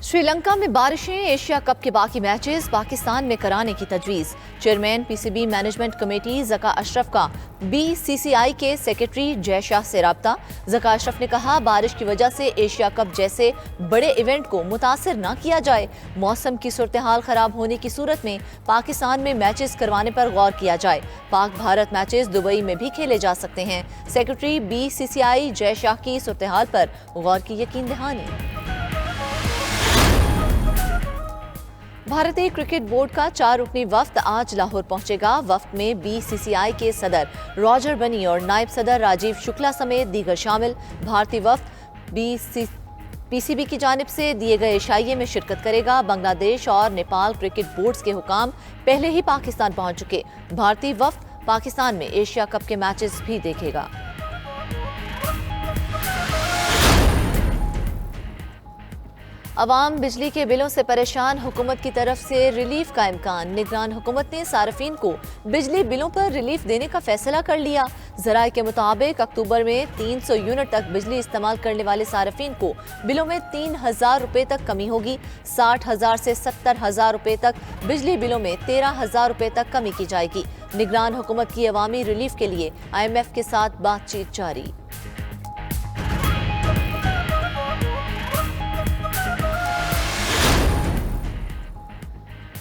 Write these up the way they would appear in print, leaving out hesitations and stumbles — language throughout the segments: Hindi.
श्रीलंका में बारिशें, एशिया कप के बाकी मैचेस पाकिस्तान में कराने की तजवीज़। Chairman PCB management committee Zaka Ashraf का बीसीसीआई के सेक्रेटरी जय शाह से राब्ता। ज़का अशरफ ने कहा, बारिश की वजह से एशिया कप जैसे बड़े इवेंट को मुतासर न किया जाए। मौसम की सूरत हाल खराब होने की सूरत में पाकिस्तान में मैचेस करवाने पर गौर किया जाए। पाक भारत मैचेस दुबई में भी खेले जा सकते हैं। सेक्रेटरी बीसीसीआई जय शाह की सूरत हाल पर गौर की यकीन दहानी। भारतीय क्रिकेट बोर्ड का 4 रुकनी वफ्द आज लाहौर पहुंचेगा। वफ्द में बीसीसीआई के सदर रॉजर बनी और नायब सदर राजीव शुक्ला समेत दीगर शामिल। भारतीय वफ्द पीसीबी की जानिब से दिए गए इशाइये में शिरकत करेगा। बांग्लादेश और नेपाल क्रिकेट बोर्ड्स के हुकाम पहले ही पाकिस्तान पहुंच चुके। भारतीय वफ्द पाकिस्तान में एशिया कप के मैचेस भी देखेगा। अवाम बिजली के बिलों से परेशान, हुकूमत की तरफ से रिलीफ का इम्कान। निगरान हुकूमत ने सार्फिन को बिजली बिलों पर रिलीफ देने का फैसला कर लिया। ज़राए के मुताबिक अक्टूबर में 300 यूनिट तक बिजली इस्तेमाल करने वाले सार्फिन को बिलों में 3000 रुपये तक कमी होगी। 60,000 से 70,000 रुपये तक बिजली बिलों में 13,000 रुपये तक कमी की जाएगी। निगरान हुकूमत की अवामी रिलीफ के लिए IMF के साथ बातचीत जारी।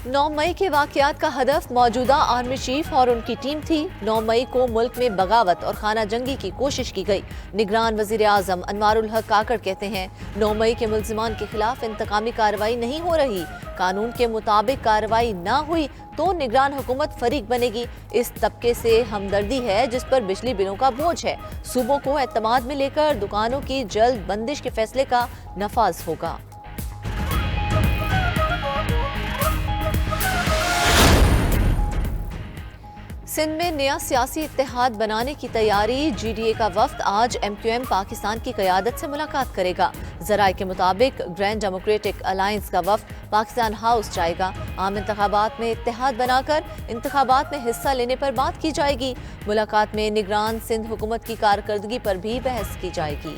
9 मई के वाक़यात का हदफ मौजूदा आर्मी चीफ और उनकी टीम थी। 9 मई को मुल्क में बगावत और खाना जंगी की कोशिश की गई। निगरान वज़ीर आज़म अनवारुल हक काकड़ कहते हैं, 9 मई के मुल्ज़िमान के खिलाफ इंतकामी कार्रवाई नहीं हो रही। कानून के मुताबिक कार्रवाई ना हुई तो निगरान हुकूमत फरीक बनेगी। इस तबके से हमदर्दी है जिस पर बिजली बिलों का बोझ है। सूबों को एतमाद में लेकर दुकानों की जल्द बंदिश के फैसले का नफाज होगा। सिंध में नया सियासी इत्तेहाद बनाने की तैयारी। GDA का वफ्द आज MQM पाकिस्तान की क़यादत से मुलाकात करेगा। ज़राए के मुताबिक ग्रैंड डेमोक्रेटिक अलायंस का वफ्द पाकिस्तान हाउस जाएगा। आम इंतखाबात में इत्तेहाद बनाकर इंतखाबात में हिस्सा लेने पर बात की जाएगी। मुलाकात में निगरान सिंध हुकूमत की कारकर्दगी पर भी बहस की जाएगी।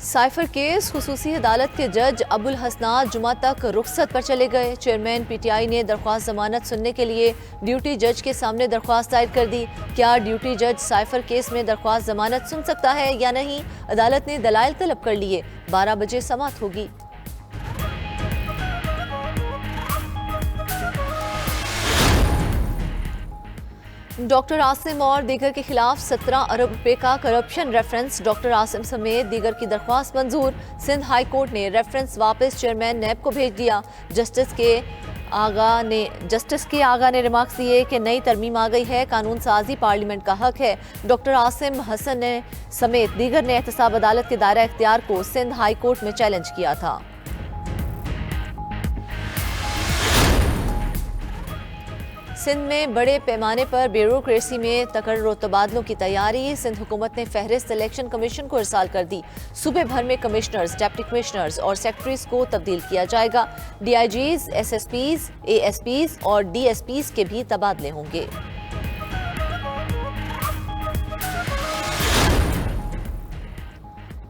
साइफर केस, खुसूसी अदालत के जज अबुल हसनात जुमा तक रुखसत पर चले गए। चेयरमैन PTI ने दरख्वास्त जमानत सुनने के लिए ड्यूटी जज के सामने दरख्वास्त दायर कर दी। क्या ड्यूटी जज साइफर केस में दरख्वास्त जमानत सुन सकता है या नहीं? अदालत ने दलाइल तलब कर लिए। 12 बजे समाअत होगी। डॉक्टर आसिम और दीगर के खिलाफ 17 अरब रुपए का करप्शन रेफरेंस। डॉक्टर आसिम समेत दीगर की दरख्वास्त मंजूर। सिंध हाई कोर्ट ने रेफरेंस वापस चेयरमैन नैब को भेज दिया। जस्टिस के आगा ने रिमार्क्स दिए कि नई तरमीम आ गई है, कानून साजी पार्लियामेंट का हक है। डॉक्टर आसिम हसन ने समेत दीगर ने एहतसाब अदालत के दायरा इख्तियार को सिंध हाई कोर्ट में चैलेंज किया था। सिंध में बड़े पैमाने पर ब्यूरोक्रेसी में तकर्रुर और तबादलों की तैयारी। सिंध हुकूमत ने फहरिस्त इलेक्शन कमीशन को इरसाल कर दी। सूबे भर में कमिश्नर्स, डिप्टी कमिश्नर्स और सेक्रेटरीज को तब्दील किया जाएगा। DIGs, SSPs, ASPs और DSPs के भी तबादले होंगे।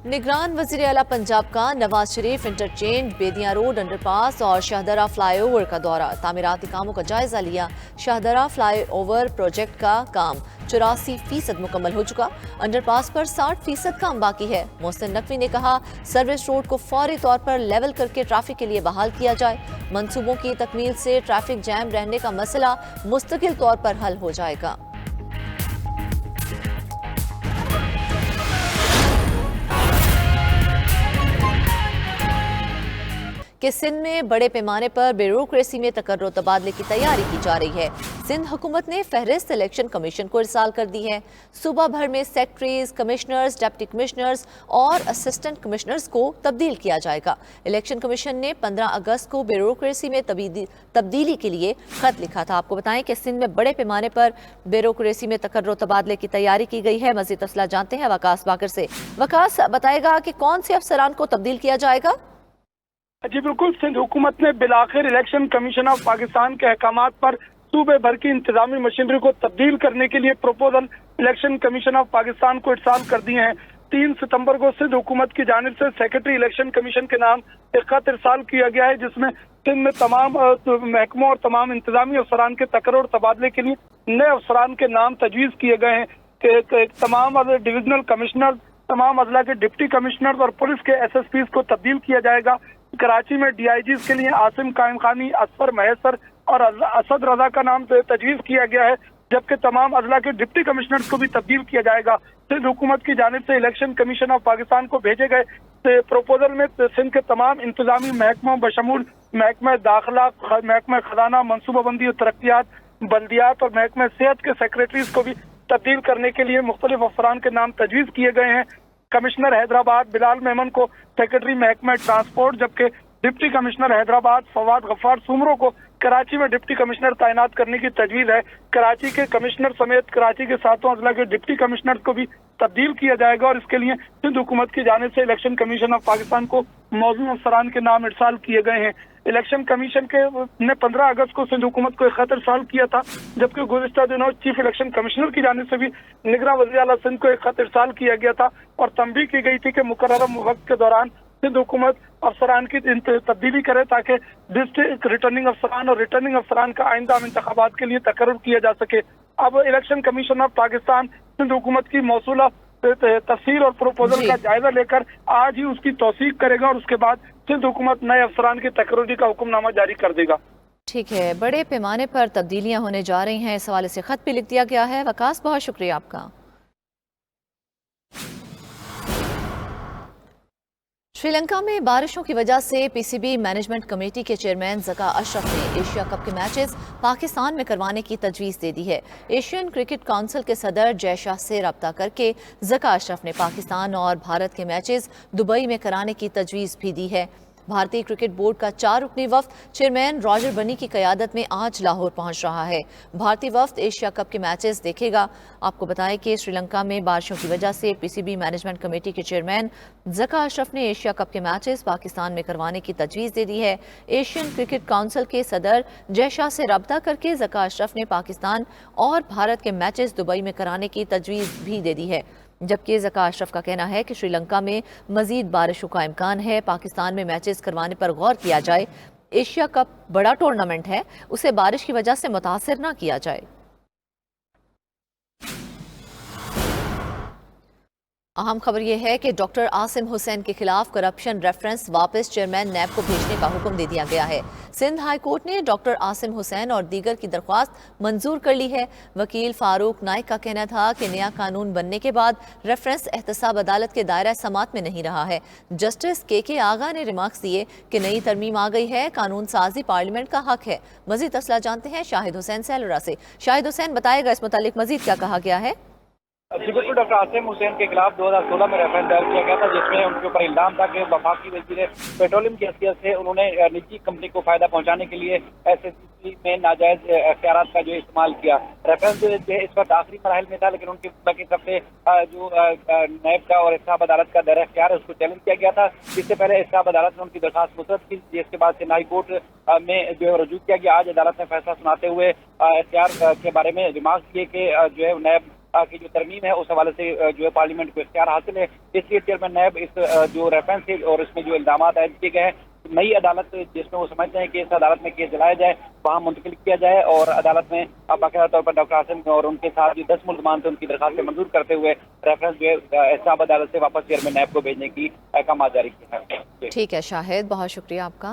निगरान वज़ीर आला पंजाब का Nawaz Sharif interchange, Bedian road underpass और शाहदरा फ्लाईओवर का दौरा। तामीराती कामों का जायजा लिया। शाहदरा फ्लाईओवर प्रोजेक्ट का काम 84% मुकम्मल हो चुका। अंडरपास पर 60% काम बाकी है। मोहसिन नकवी ने कहा, सर्विस रोड को फौरी तौर पर लेवल करके ट्रैफिक के लिए बहाल किया जाए। मंसूबों की तकमील से ट्रैफिक जैम रहने का मसला मुस्तकिल तौर पर हल हो जाएगा। कि सिंध में बड़े पैमाने पर ब्यूरोक्रेसी में तकर्रुर तबादले की तैयारी की जा रही है। सिंध हुकूमत ने फहरिस्त इलेक्शन कमीशन को इरसाल कर दी है। सूबा भर में सेक्रेटरीज, कमिश्नर्स, डिप्टी कमिश्नर्स और असिस्टेंट कमिश्नर्स को तब्दील किया जाएगा। इलेक्शन कमीशन ने 15 अगस्त को ब्यूरोक्रेसी में तब्दीली के लिए खत लिखा था। आपको बताएं कि सिंध में बड़े पैमाने पर ब्यूरोक्रेसी में तकर्रुर तबादले की तैयारी की गई है। मजीद तफसीलात जानते हैं वकास बाकर से। वकास बताएगा कि कौन से अफसरान को तब्दील किया जाएगा? जी बिल्कुल, सिंध हुकूमत ने बिलाखिर इलेक्शन कमीशन ऑफ पाकिस्तान के अहकामात पर सूबे भर की इंतजामी मशीनरी को तब्दील करने के लिए proposal election commission of Pakistan को इरसाल कर दिए हैं। 3 सितंबर को सिंध हुकूमत की जानिब से सेक्रेटरी इलेक्शन कमीशन के नाम एक खत इरसाल किया गया है, जिसमें सिंध में तमाम महकमों और तमाम इंतजामी अफसरान के तकर्रुर और तबादले के लिए नए अफसरान के नाम तजवीज़ किए गए हैं कि तमाम डिविजनल कमिश्नर, तमाम अजला के डिप्टी कमिश्नर और पुलिस के SSPs को तब्दील किया जाएगा। कराची में DIGs के लिए आसिम कायम खानी, असफर महेसर और असद रजा का नाम तजवीज़ किया गया है, जबकि तमाम अजला के डिप्टी कमिश्नर को भी तब्दील किया जाएगा। सिंध हुकूमत की जानिब से इलेक्शन कमीशन ऑफ पाकिस्तान को भेजे गए प्रोपोजल में सिंध के तमाम इंतजामी महकमों बशमूल महकमा दाखिला, महकमा खजाना, मनसूबाबंदी और तरक्यात, बल्दियात और महकमा सेहत के सेक्रेटरीज को भी तब्दील करने के लिए मुख्तलिफ अफसरान के नाम तजवीज़ किए गए हैं। कमिश्नर हैदराबाद बिलाल मेमन को सेक्रेटरी महकमा ट्रांसपोर्ट, जबकि डिप्टी कमिश्नर हैदराबाद फवाद गफ्फार सुमरो को कराची में डिप्टी कमिश्नर तैनात करने की तजवीज़ है। कराची के कमिश्नर समेत कराची के 7 अजला के डिप्टी कमिश्नर को भी तब्दील किया जाएगा और इसके लिए सिंध हुकूमत की जानिब से इलेक्शन कमीशन ऑफ पाकिस्तान को मौजूद अफसरान के नाम इरसाल किए गए हैं। इलेक्शन कमीशन के ने 15 अगस्त को सिंध हुकूमत को एक खत इरसाल किया था, जबकि गुज़िश्ता दिनों चीफ इलेक्शन कमिश्नर की जानिब से भी निगरान वज़ीर आला सिंध को एक खत इरसाल किया गया था और तंबीह की गई थी कि मुकर्ररा वक्त के दौरान सिंध हुकूमत अफसरान की तब्दीली करे ताकि डिस्ट्रिक्ट रिटर्निंग अफसरान और रिटर्निंग अफसरान का आइंदा इंतखाबात के लिए तकर्रुर किया जा सके। अब election commission of Pakistan Sindh हुकूमत की मौसूला तफसील और प्रोपोजल का जायजा लेकर आज ही उसकी तौसीक करेगा और उसके बाद सिंध हुकूमत नए अफसरान की तकर्रुरी का हुक्मनामा जारी कर देगा। ठीक है, बड़े पैमाने पर तब्दीलियां होने जा रही हैं, इस हवाले से खत भी लिख दिया गया है। वकास, बहुत शुक्रिया आपका। श्रीलंका में बारिशों की वजह से PCB मैनेजमेंट कमेटी के चेयरमैन ज़का अशरफ ने एशिया कप के मैचेस पाकिस्तान में करवाने की तजवीज़ दे दी है। एशियन क्रिकेट काउंसिल के सदर जय शाह से रब्ता करके ज़का अशरफ ने पाकिस्तान और भारत के मैचेस दुबई में कराने की तजवीज़ भी दी है। भारतीय क्रिकेट बोर्ड का 4 रुकनी वफ्द चेयरमैन रॉजर बनी की क़यादत में आज लाहौर पहुंच रहा है। भारतीय वफ्द एशिया कप के मैचेस देखेगा। आपको बताएं कि श्रीलंका में बारिशों की वजह से PCB मैनेजमेंट कमेटी के चेयरमैन ज़का अशरफ ने एशिया कप के मैचेस पाकिस्तान में करवाने की तजवीज़ दे दी है। एशियन क्रिकेट काउंसिल के सदर जय शाह से रब्ता करके ज़का अशरफ ने पाकिस्तान और भारत के मैचेस दुबई में कराने की तजवीज़ भी दे दी है, जबकि ज़का अशरफ का कहना है कि श्रीलंका में मजीद बारिशों का इम्कान है। पाकिस्तान में मैचेस करवाने पर गौर किया जाए। एशिया कप बड़ा टूर्नामेंट है, उसे बारिश की वजह से मुतासिर ना किया जाए। अहम खबर यह है कि डॉक्टर आसिम हुसैन के खिलाफ करप्शन रेफरेंस वापस चेयरमैन नैब को भेजने का हुक्म दे दिया गया है। सिंध हाई कोर्ट ने डॉक्टर आसिम हुसैन और दीगर की दरख्वास्त मंजूर कर ली है। वकील फारूक नाइक का कहना था कि नया कानून बनने के बाद रेफरेंस एहतसाब अदालत के दायरा समात में नहीं रहा है। जस्टिस के आगा ने रिमार्क्स दिए कि नई तरमीम आ गई है, कानून साजी पार्लियामेंट का हक है। मजीद असला जानते हैं शाहिद हुसैन सैलरा से। शाहिद हुसैन, बताएगा इस मुतालिक मजीद क्या कहा गया है? जी बिल्कुल, डॉक्टर आसिम हुसैन के खिलाफ 2016 में रेफरेंस दायर किया गया था, जिसमें उनके ऊपर इल्जाम था कि वफाकी वजीर पेट्रोलियम की हैसियत से उन्होंने निजी कंपनी को फायदा पहुंचाने के लिए SSC में नाजायज अख्तियारात का जो इस्तेमाल किया। रेफरेंस जो है इस वक्त आखिरी मराहल में था, लेकिन उनकी तरफ से जो नैब का और एहतसाब अदालत का दायरा अख्तियार है उसको चैलेंज किया गया था। इससे पहले एहतसाब अदालत ने उनकी दरखास्त मुस्तरद की, जिसके बाद से हाई कोर्ट में जो है रजू किया गया। आज अदालत ने फैसला सुनाते हुए एहतियार के बारे में रिमार्क किए कि जो है नैब की जो तरमीम है उस हवाले से जो है पार्लियामेंट को इख्तियार हासिल है। इसलिए चेयरमैन नैब इस जो रेफरेंस है और इसमें जो इल्जाम आयद किए गए हैं, नई अदालत जिसमें वो समझते हैं कि इस अदालत में केस जलाया जाए, वहाँ मुंतकिल किया जाए और अदालत में बाकायदा तौर पर डॉक्टर आसिम और उनके साथ जो 10 मुल्ज़मान थे उनकी दरखास्त मंजूर करते हुए रेफरेंस जो है एहतसाब अदालत से वापस चेयरमैन नैब को भेजने की अहकाम जारी किया है। ठीक है शाहिद, बहुत शुक्रिया आपका।